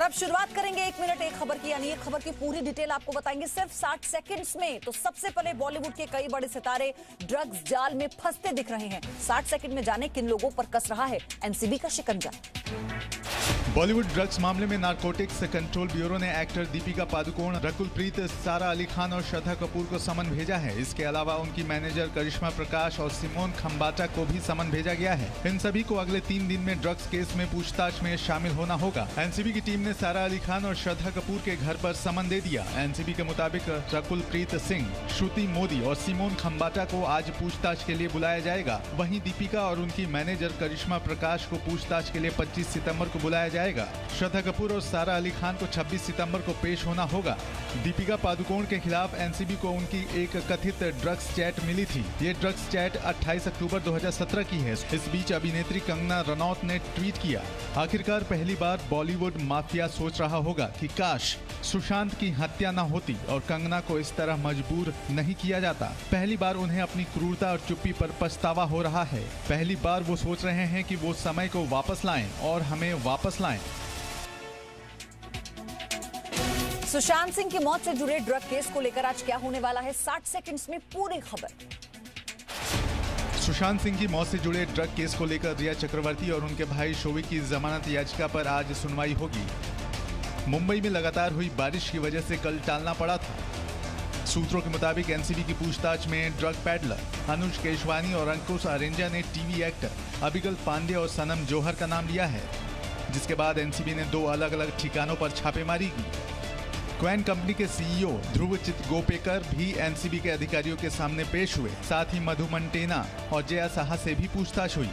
अब शुरुआत करेंगे 1 मिनट 1 खबर की, यानी एक खबर की पूरी डिटेल आपको बताएंगे सिर्फ 60 सेकंड्स में। तो सबसे पहले बॉलीवुड के कई बड़े सितारे ड्रग्स जाल में फंसते दिख रहे हैं। 60 सेकंड में जाने किन लोगों पर कस रहा है एनसीबी का शिकंजा। बॉलीवुड ड्रग्स मामले में नारकोटिक्स कंट्रोल ब्यूरो ने एक्टर दीपिका पादुकोण, रकुल प्रीत, सारा अली खान और श्रद्धा कपूर को समन भेजा है। इसके अलावा उनकी मैनेजर करिश्मा प्रकाश और सिमोन खंबाटा को भी समन भेजा गया है। इन सभी को अगले 3 दिन में ड्रग्स केस में पूछताछ में शामिल होना होगा। एनसीबी की टीम ने सारा अली खान और श्रद्धा कपूर के घर पर समन दे दिया। एनसीबी के मुताबिक रकुल प्रीत सिंह, श्रुति मोदी और सिमोन खंबाटा को आज पूछताछ के लिए बुलाया जाएगा। वहीं दीपिका और उनकी मैनेजर करिश्मा प्रकाश को पूछताछ के लिए 25 सितंबर को बुलाया जाएगा। श्रद्धा कपूर और सारा अली खान को 26 सितंबर को पेश होना होगा। दीपिका पादुकोण के खिलाफ एनसीबी को उनकी एक कथित ड्रग्स चैट मिली थी। ये ड्रग्स चैट 28 अक्टूबर 2017 की है। इस बीच अभिनेत्री कंगना रनौत ने ट्वीट किया, आखिरकार पहली बार बॉलीवुड माफिया सोच रहा होगा कि काश सुशांत की हत्या न होती और कंगना को इस तरह मजबूर नहीं किया जाता। पहली बार उन्हें अपनी क्रूरता और चुप्पी पर पछतावा हो रहा है। पहली बार वो सोच रहे हैं कि वो समय को वापस लाएं और हमें वापस लाएं। सुशांत सिंह की मौत से जुड़े ड्रग केस को लेकर आज क्या होने वाला है, 60 सेकंड्स में पूरी खबर। सुशांत सिंह की मौत से जुड़े ड्रग केस को लेकर रिया चक्रवर्ती और उनके भाई शोविक की जमानत याचिका पर आज सुनवाई होगी। मुंबई में लगातार हुई बारिश की वजह से कल टालना पड़ा था। सूत्रों के मुताबिक एनसीबी की पूछताछ में ड्रग पैडलर अनुज केशवानी और अंकुश आरेंजा ने टीवी एक्टर अबिगल पांडे और सनम जौहर का नाम लिया है, जिसके बाद एनसीबी ने 2 अलग अलग ठिकानों पर छापेमारी की। क्वैन कंपनी के सीईओ ध्रुवचित गोपेकर भी एनसीबी के अधिकारियों के सामने पेश हुए। साथ ही मधु मंटेना और जया साहा से भी पूछताछ हुई।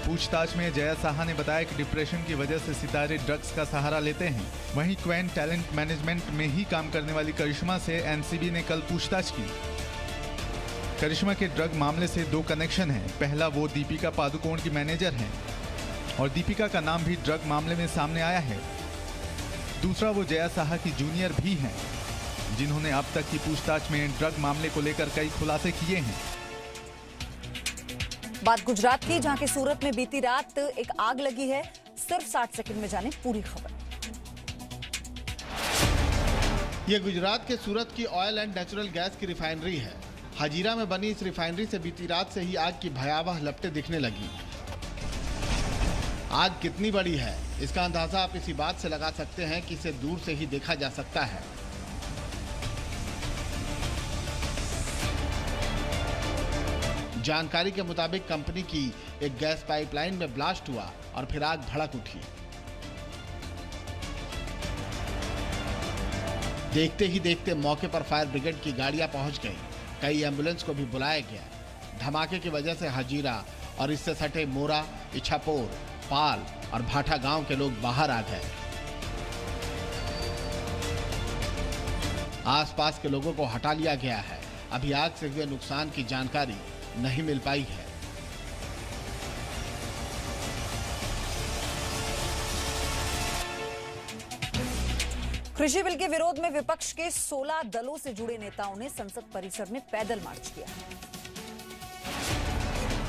पूछताछ में जया साहा ने बताया कि डिप्रेशन की वजह से सितारे ड्रग्स का सहारा लेते हैं। वहीं क्वैन टैलेंट मैनेजमेंट में ही काम करने वाली करिश्मा से एनसीबी ने कल पूछताछ की। करिश्मा के ड्रग मामले से 2 कनेक्शन हैं। पहला, वो दीपिका पादुकोण की मैनेजर हैं और दीपिका का नाम भी ड्रग मामले में सामने आया है। दूसरा, वो जया साहा की जूनियर भी हैं, जिन्होंने अब तक की पूछताछ में ड्रग मामले को लेकर कई खुलासे किए हैं। बात गुजरात की, जहां के सूरत में बीती रात एक आग लगी है। सिर्फ 60 सेकंड में जाने पूरी खबर। ये गुजरात के सूरत की ऑयल एंड नेचुरल गैस की रिफाइनरी है। हजीरा में बनी इस रिफाइनरी से बीती रात से ही आग की भयावह लपटें दिखने लगी। आग कितनी बड़ी है, इसका अंदाजा आप इसी बात से लगा सकते हैं कि इसे दूर से ही देखा जा सकता है। जानकारी के मुताबिक कंपनी की एक गैस पाइपलाइन में ब्लास्ट हुआ और फिर आग भड़क उठी। देखते ही देखते मौके पर फायर ब्रिगेड की गाड़ियां पहुंच गई। कई एम्बुलेंस को भी बुलाया गया। धमाके की वजह से हजीरा और इससे सटे मोरा, इछापोर, पाल और भाटा गांव के लोग बाहर आ गए। आसपास के लोगों को हटा लिया गया है। अभी आग से हुए नुकसान की जानकारी नहीं मिल पाई है। कृषि बिल के विरोध में विपक्ष के 16 दलों से जुड़े नेताओं ने संसद परिसर में पैदल मार्च किया।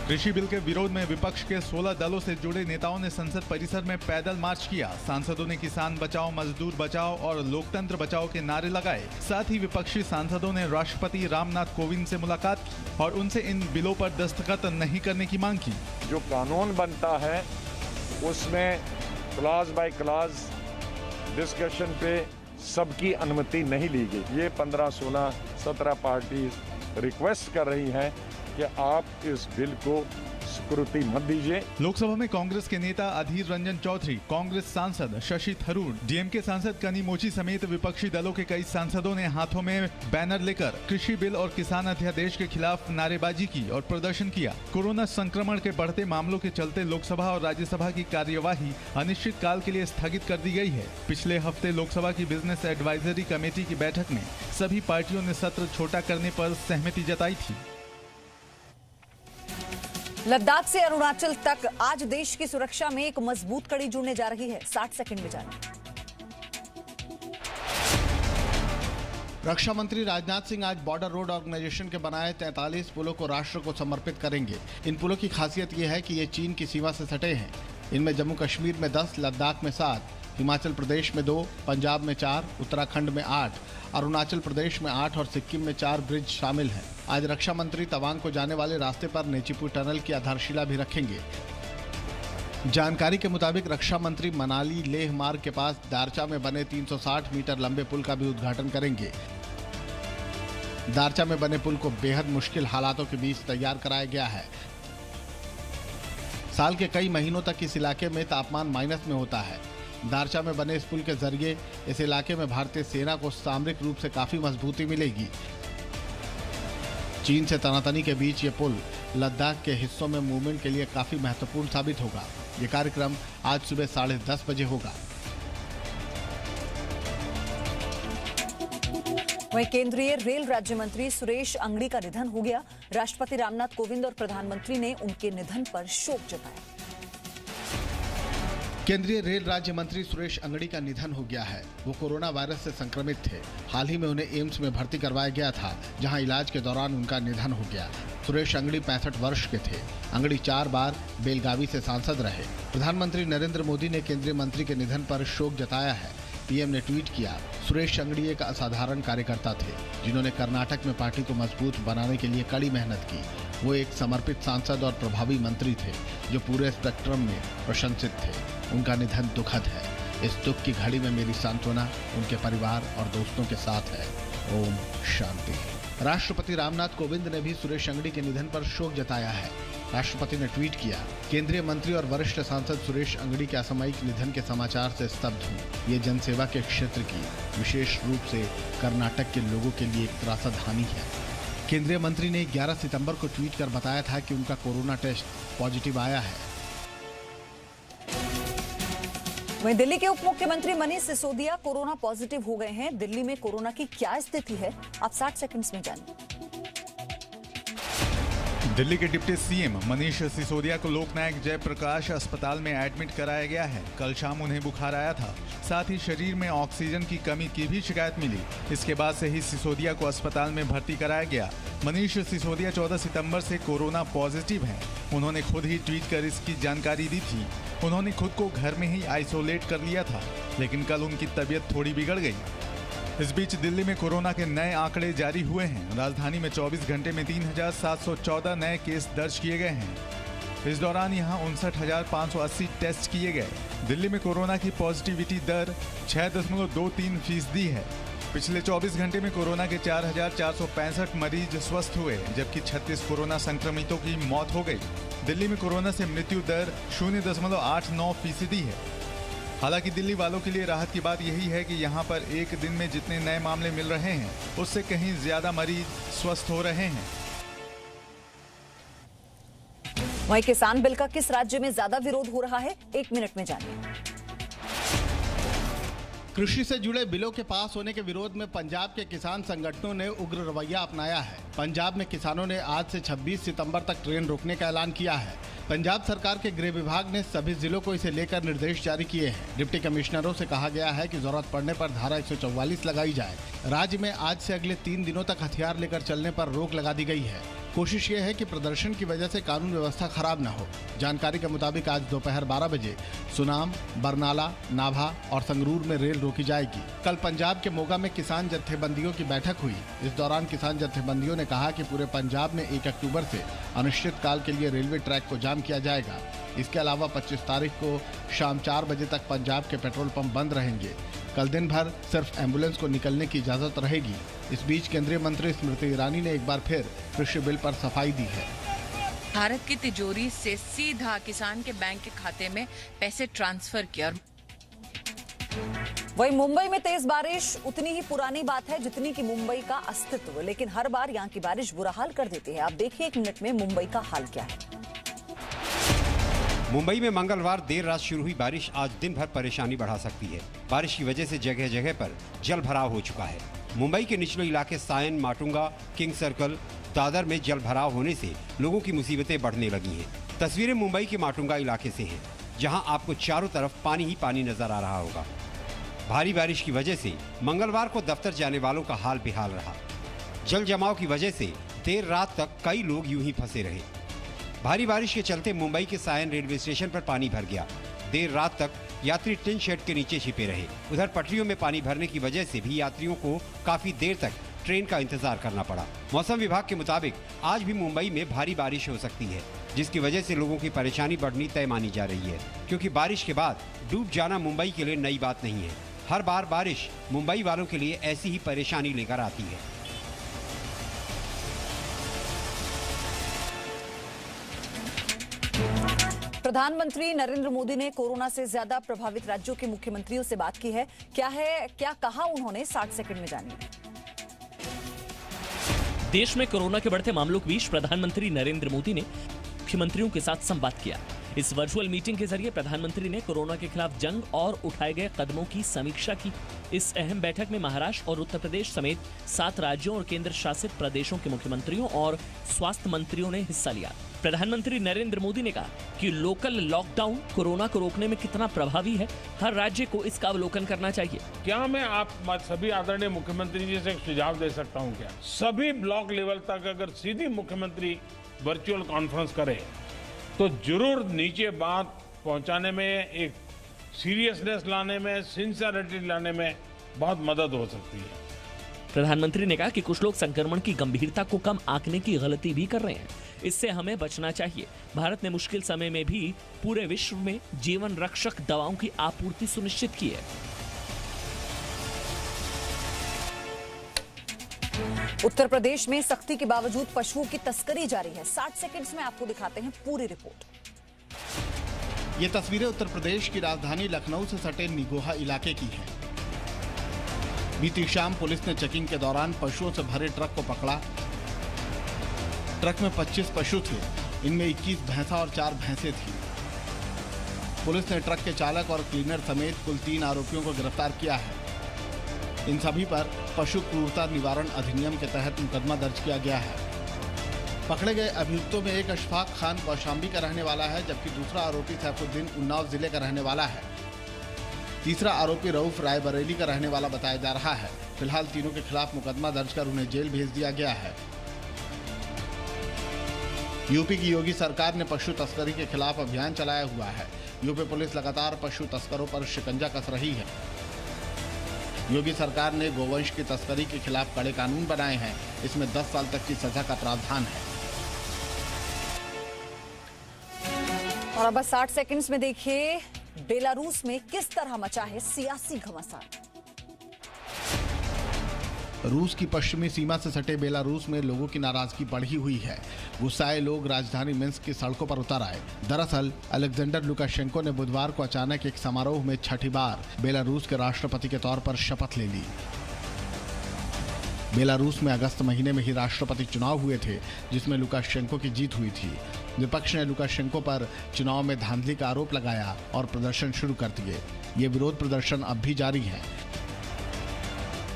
कृषि बिल के विरोध में विपक्ष के 16 दलों से जुड़े नेताओं ने संसद परिसर में पैदल मार्च किया। सांसदों ने किसान बचाओ, मजदूर बचाओ और लोकतंत्र बचाओ के नारे लगाए। साथ ही विपक्षी सांसदों ने राष्ट्रपति रामनाथ कोविंद से मुलाकात की और उनसे इन बिलों पर दस्तखत नहीं करने की मांग की। जो कानून बनता है उसमें क्लॉज बाय क्लॉज डिस्कशन पे सबकी अनुमति नहीं ली गई। ये 15, 16, 17 पार्टी रिक्वेस्ट कर रही हैं कि आप इस बिल को स्वीकृति मत दीजिए। लोकसभा में कांग्रेस के नेता अधीर रंजन चौधरी, कांग्रेस सांसद शशि थरूर, डीएमके सांसद कनी मोची समेत विपक्षी दलों के कई सांसदों ने हाथों में बैनर लेकर कृषि बिल और किसान अध्यादेश के खिलाफ नारेबाजी की और प्रदर्शन किया। कोरोना संक्रमण के बढ़ते मामलों के चलते लोकसभा और राज्यसभा की कार्यवाही अनिश्चित काल के लिए स्थगित कर दी गई है। पिछले हफ्ते लोकसभा की बिजनेस एडवाइजरी कमेटी की बैठक में सभी पार्टियों ने सत्र छोटा करने पर सहमति जताई थी। लद्दाख से अरुणाचल तक आज देश की सुरक्षा में एक मजबूत कड़ी जुड़ने जा रही है। 60 सेकंड में जाने। रक्षा मंत्री राजनाथ सिंह आज बॉर्डर रोड ऑर्गेनाइजेशन के बनाए 43 पुलों को राष्ट्र को समर्पित करेंगे। इन पुलों की खासियत यह है कि ये चीन की सीमा से सटे हैं। इनमें जम्मू कश्मीर में 10, लद्दाख में 7, हिमाचल प्रदेश में 2, पंजाब में 4, उत्तराखंड में 8, अरुणाचल प्रदेश में 8 और सिक्किम में 4 ब्रिज शामिल हैं। आज रक्षा मंत्री तवांग को जाने वाले रास्ते पर नेचीपू टनल की आधारशिला भी रखेंगे। जानकारी के मुताबिक रक्षा मंत्री मनाली लेह मार्ग के पास दारचा में बने 360 मीटर लंबे पुल का भी उद्घाटन करेंगे। दारचा में बने पुल को बेहद मुश्किल हालातों के बीच तैयार कराया गया है। साल के कई महीनों तक इस इलाके में तापमान माइनस में होता है। दारचा में बने इस पुल के जरिए इस इलाके में भारतीय सेना को सामरिक रूप से काफी मजबूती मिलेगी। चीन से तनातनी के बीच ये पुल लद्दाख के हिस्सों में मूवमेंट के लिए काफी महत्वपूर्ण साबित होगा। ये कार्यक्रम आज सुबह 10:30 बजे होगा। वहीं केंद्रीय रेल राज्य मंत्री सुरेश अंगड़ी का निधन हो गया। राष्ट्रपति रामनाथ कोविंद और प्रधानमंत्री ने उनके निधन पर शोक जताया। केंद्रीय रेल राज्य मंत्री सुरेश अंगड़ी का निधन हो गया है। वो कोरोना वायरस से संक्रमित थे। हाल ही में उन्हें एम्स में भर्ती करवाया गया था, जहां इलाज के दौरान उनका निधन हो गया। सुरेश अंगड़ी 65 वर्ष के थे। अंगड़ी 4 बार बेलगावी से सांसद रहे। प्रधानमंत्री नरेंद्र मोदी ने केंद्रीय मंत्री के निधन पर शोक जताया है। पीएम ने ट्वीट किया, सुरेश अंगड़ी एक असाधारण कार्यकर्ता थे, जिन्होंने कर्नाटक में पार्टी को मजबूत बनाने के लिए कड़ी मेहनत की। वो एक समर्पित सांसद और प्रभावी मंत्री थे, जो पूरे स्पेक्ट्रम में प्रशंसित थे। उनका निधन दुखद है। इस दुख की घड़ी में मेरी सांत्वना उनके परिवार और दोस्तों के साथ है। ओम शांति। राष्ट्रपति रामनाथ कोविंद ने भी सुरेश अंगड़ी के निधन पर शोक जताया है। राष्ट्रपति ने ट्वीट किया, केंद्रीय मंत्री और वरिष्ठ सांसद सुरेश अंगड़ी के असामयिक निधन के समाचार से स्तब्ध हूँ। ये जनसेवा के क्षेत्र की, विशेष रूप से कर्नाटक के लोगों के लिए एक त्रासद हानि है। केंद्रीय मंत्री ने 11 सितंबर को ट्वीट कर बताया था कि उनका कोरोना टेस्ट पॉजिटिव आया है। वहीं दिल्ली के उप मुख्यमंत्री मनीष सिसोदिया कोरोना पॉजिटिव हो गए हैं। दिल्ली में कोरोना की क्या स्थिति है, आप 60 सेकंड्स में जानिए। दिल्ली के डिप्टी सीएम मनीष सिसोदिया को लोकनायक जयप्रकाश अस्पताल में एडमिट कराया गया है। कल शाम उन्हें बुखार आया था, साथ ही शरीर में ऑक्सीजन की कमी की भी शिकायत मिली। इसके बाद से ही सिसोदिया को अस्पताल में भर्ती कराया गया। मनीष सिसोदिया 14 सितंबर से कोरोना पॉजिटिव हैं। उन्होंने खुद ही ट्वीट कर इसकी जानकारी दी थी। उन्होंने खुद को घर में ही आइसोलेट कर लिया था, लेकिन कल उनकी तबीयत थोड़ी बिगड़ गई। इस बीच दिल्ली में कोरोना के नए आंकड़े जारी हुए हैं। राजधानी में 24 घंटे में 3714 नए केस दर्ज किए गए हैं। इस दौरान यहां 59,580 टेस्ट किए गए। दिल्ली में कोरोना की पॉजिटिविटी दर 6.23% है। पिछले 24 घंटे में कोरोना के 4,465 मरीज स्वस्थ हुए, जबकि 36 कोरोना संक्रमितों की मौत हो गई। दिल्ली में कोरोना से मृत्यु दर 0.89% है। हालांकि दिल्ली वालों के लिए राहत की बात यही है कि यहां पर एक दिन में जितने नए मामले मिल रहे हैं, उससे कहीं ज्यादा मरीज स्वस्थ हो रहे हैं। वहीं किसान बिल का किस राज्य में ज्यादा विरोध हो रहा है, 1 मिनट में जानिए। कृषि से जुड़े बिलों के पास होने के विरोध में पंजाब के किसान संगठनों ने उग्र रवैया अपनाया है। पंजाब में किसानों ने आज से 26 सितंबर तक ट्रेन रोकने का ऐलान किया है। पंजाब सरकार के गृह विभाग ने सभी जिलों को इसे लेकर निर्देश जारी किए हैं। डिप्टी कमिश्नरों से कहा गया है कि जरूरत पड़ने पर धारा 144 लगाई जाए। राज्य में आज से अगले 3 दिनों तक हथियार लेकर चलने पर रोक लगा दी गई है। कोशिश ये है कि प्रदर्शन की वजह से कानून व्यवस्था खराब न हो। जानकारी के मुताबिक आज दोपहर 12 बजे सुनाम, बरनाला, नाभा और संगरूर में रेल रोकी जाएगी। कल पंजाब के मोगा में किसान जत्थेबंदियों की बैठक हुई। इस दौरान किसान जत्थेबंदियों ने कहा कि पूरे पंजाब में 1 अक्टूबर से अनिश्चित काल के लिए रेलवे ट्रैक को जाम किया जाएगा। इसके अलावा 25 तारीख को शाम 4 बजे तक पंजाब के पेट्रोल पंप बंद रहेंगे। कल दिन भर सिर्फ एम्बुलेंस को निकलने की इजाजत रहेगी। इस बीच केंद्रीय मंत्री स्मृति ईरानी ने एक बार फिर कृषि बिल पर सफाई दी है। भारत की तिजोरी से सीधा किसान के बैंक के खाते में पैसे ट्रांसफर किया। वहीं मुंबई में तेज बारिश उतनी ही पुरानी बात है जितनी कि मुंबई का अस्तित्व, लेकिन हर बार यहाँ की बारिश बुरा हाल कर देती है। आप देखिए 1 मिनट में मुंबई का हाल क्या है। मुंबई में मंगलवार देर रात शुरू हुई बारिश आज दिन भर परेशानी बढ़ा सकती है। बारिश की वजह से जगह जगह पर जल भराव हो चुका है। मुंबई के निचले इलाके सायन, माटुंगा, किंग सर्कल, दादर में जल भराव होने से लोगों की मुसीबतें बढ़ने लगी हैं। तस्वीरें मुंबई के माटुंगा इलाके से हैं, जहां आपको चारों तरफ पानी ही पानी नजर आ रहा होगा। भारी बारिश की वजह से मंगलवार को दफ्तर जाने वालों का हाल बेहाल रहा। जल जमाव की वजह से देर रात तक कई लोग यूं ही फंसे रहे। भारी बारिश के चलते मुंबई के सायन रेलवे स्टेशन पर पानी भर गया। देर रात तक यात्री टिन शेड के नीचे छिपे रहे। उधर पटरियों में पानी भरने की वजह से भी यात्रियों को काफी देर तक ट्रेन का इंतजार करना पड़ा। मौसम विभाग के मुताबिक आज भी मुंबई में भारी बारिश हो सकती है, जिसकी वजह से लोगों की परेशानी बढ़नी तय मानी जा रही है, क्योंकि बारिश के बाद डूब जाना मुंबई के लिए नई बात नहीं है। हर बार बारिश मुंबई वालों के लिए ऐसी ही परेशानी लेकर आती है। प्रधानमंत्री नरेंद्र मोदी ने कोरोना से ज्यादा प्रभावित राज्यों के मुख्यमंत्रियों से बात की है। क्या कहा उन्होंने, 60 सेकंड में जानिए। देश में कोरोना के बढ़ते मामलों के बीच प्रधानमंत्री नरेंद्र मोदी ने मुख्यमंत्रियों के साथ संवाद किया। इस वर्चुअल मीटिंग के जरिए प्रधानमंत्री ने कोरोना के खिलाफ जंग और उठाए गए कदमों की समीक्षा की। इस अहम बैठक में महाराष्ट्र और उत्तर प्रदेश समेत 7 राज्यों और केंद्र शासित प्रदेशों के मुख्यमंत्रियों और स्वास्थ्य मंत्रियों ने हिस्सा लिया। प्रधानमंत्री नरेंद्र मोदी ने कहा कि लोकल लॉकडाउन कोरोना को रोकने में कितना प्रभावी है, हर राज्य को इसका अवलोकन करना चाहिए। क्या मैं आप सभी आदरणीय मुख्यमंत्री जी से एक सुझाव दे सकता हूं क्या? सभी ब्लॉक लेवल तक अगर सीधी मुख्यमंत्री वर्चुअल कॉन्फ्रेंस करे तो जरूर नीचे बात पहुंचाने में, एक सीरियसनेस लाने में, सिंसियरिटी लाने में बहुत मदद हो सकती है। प्रधानमंत्री ने कहा कि कुछ लोग संक्रमण की गंभीरता को कम आंकने की गलती भी कर रहे हैं, इससे हमें बचना चाहिए। भारत ने मुश्किल समय में भी पूरे विश्व में जीवन रक्षक दवाओं की आपूर्ति सुनिश्चित की है। उत्तर प्रदेश में सख्ती के बावजूद पशुओं की तस्करी जारी है। 60 सेकंड्स में आपको दिखाते हैं पूरी रिपोर्ट। ये तस्वीरें उत्तर प्रदेश की राजधानी लखनऊ से सटे निगोहा इलाके की हैं। बीती शाम पुलिस ने चेकिंग के दौरान पशुओं से भरे ट्रक को पकड़ा। ट्रक में 25 पशु थे, इनमें 21 भैंसा और 4 भैंसें थीं। पुलिस ने ट्रक के चालक और क्लीनर समेत कुल 3 आरोपियों को गिरफ्तार किया है। इन सभी पर पशु क्रूरता निवारण अधिनियम के तहत मुकदमा दर्ज किया गया है। पकड़े गए अभियुक्तों में एक अशफाक खान कौशाम्बी का रहने वाला है, जबकि दूसरा आरोपी सैफुद्दीन उन्नाव जिले का रहने वाला है। तीसरा आरोपी रऊफ रायबरेली का रहने वाला बताया जा रहा है। फिलहाल तीनों के खिलाफ मुकदमा दर्ज कर उन्हें जेल भेज दिया गया है। यूपी की योगी सरकार ने पशु तस्करी के खिलाफ अभियान चलाया हुआ है। यूपी पुलिस लगातार पशु तस्करों पर शिकंजा कस रही है। योगी सरकार ने गोवंश की तस्करी के खिलाफ कड़े कानून बनाए हैं। इसमें 10 साल तक की सजा का प्रावधान है। और अब 60 सेकंड्स में देखिए बेलारूस में किस तरह मचा है सियासी घमासान। रूस की पश्चिमी सीमा से सटे बेलारूस में लोगों की नाराजगी बढ़ी हुई है। गुस्साए लोग राजधानी मिन्स्क की सड़कों पर उतर आए। दरअसल अलेक्जेंडर लुकाशेंको ने बुधवार को अचानक एक समारोह में छठी बार बेलारूस के राष्ट्रपति के तौर पर शपथ ले ली। बेलारूस में अगस्त महीने में ही राष्ट्रपति चुनाव हुए थे, जिसमें लुकाशेंको की जीत हुई थी। विपक्ष ने लुकाशेंको पर चुनाव में धांधली का आरोप लगाया और प्रदर्शन शुरू कर दिए। ये विरोध प्रदर्शन अब भी जारी है।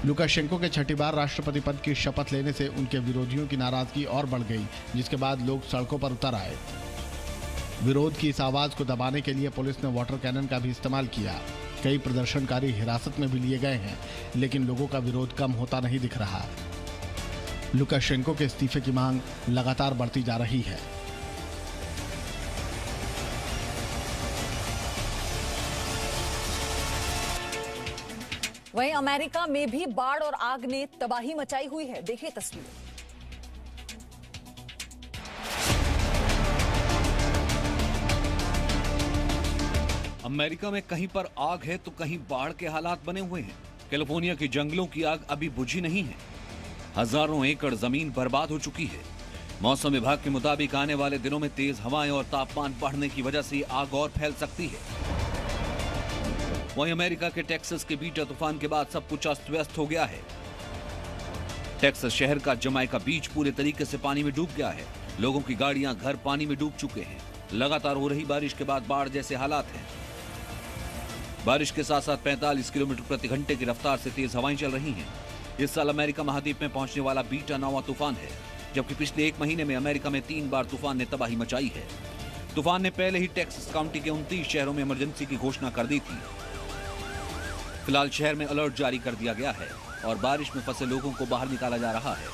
लुकाशेंको के छठी बार राष्ट्रपति पद की शपथ लेने से उनके विरोधियों की नाराजगी और बढ़ गई, जिसके बाद लोग सड़कों पर उतर आए। विरोध की इस आवाज को दबाने के लिए पुलिस ने वाटर कैनन का भी इस्तेमाल किया। कई प्रदर्शनकारी हिरासत में भी लिए गए हैं, लेकिन लोगों का विरोध कम होता नहीं दिख रहा। लुकाशेंको के इस्तीफे की मांग लगातार बढ़ती जा रही है। वहीं अमेरिका में भी बाढ़ और आग ने तबाही मचाई हुई है। देखिए तस्वीर। अमेरिका में कहीं पर आग है तो कहीं बाढ़ के हालात बने हुए हैं। कैलिफोर्निया के जंगलों की आग अभी बुझी नहीं है। हजारों एकड़ जमीन बर्बाद हो चुकी है। मौसम विभाग के मुताबिक आने वाले दिनों में तेज हवाएं और तापमान बढ़ने की वजह से आग और फैल सकती है। वहीं अमेरिका के टेक्सास के बीटा तूफान के बाद सब कुछ अस्त व्यस्त हो गया है। टेक्सास शहर का जमाइका बीच पूरे तरीके से पानी में डूब गया है। लोगों की गाड़ियां, घर पानी में डूब चुके हैं। लगातार हो रही बारिश के बाद बाढ़ जैसे हालात हैं। बारिश के साथ साथ 45 किलोमीटर प्रति घंटे की रफ्तार से तेज हवाएं चल रही हैं। इस साल अमेरिका महाद्वीप में पहुंचने वाला बीटा 9वां तूफान है, जबकि पिछले 1 महीने में अमेरिका में 3 बार तूफान ने तबाही मचाई है। तूफान ने पहले ही टेक्सास काउंटी के 29 शहरों में इमरजेंसी की घोषणा कर दी थी। फिलहाल शहर में अलर्ट जारी कर दिया गया है और बारिश में फंसे लोगों को बाहर निकाला जा रहा है।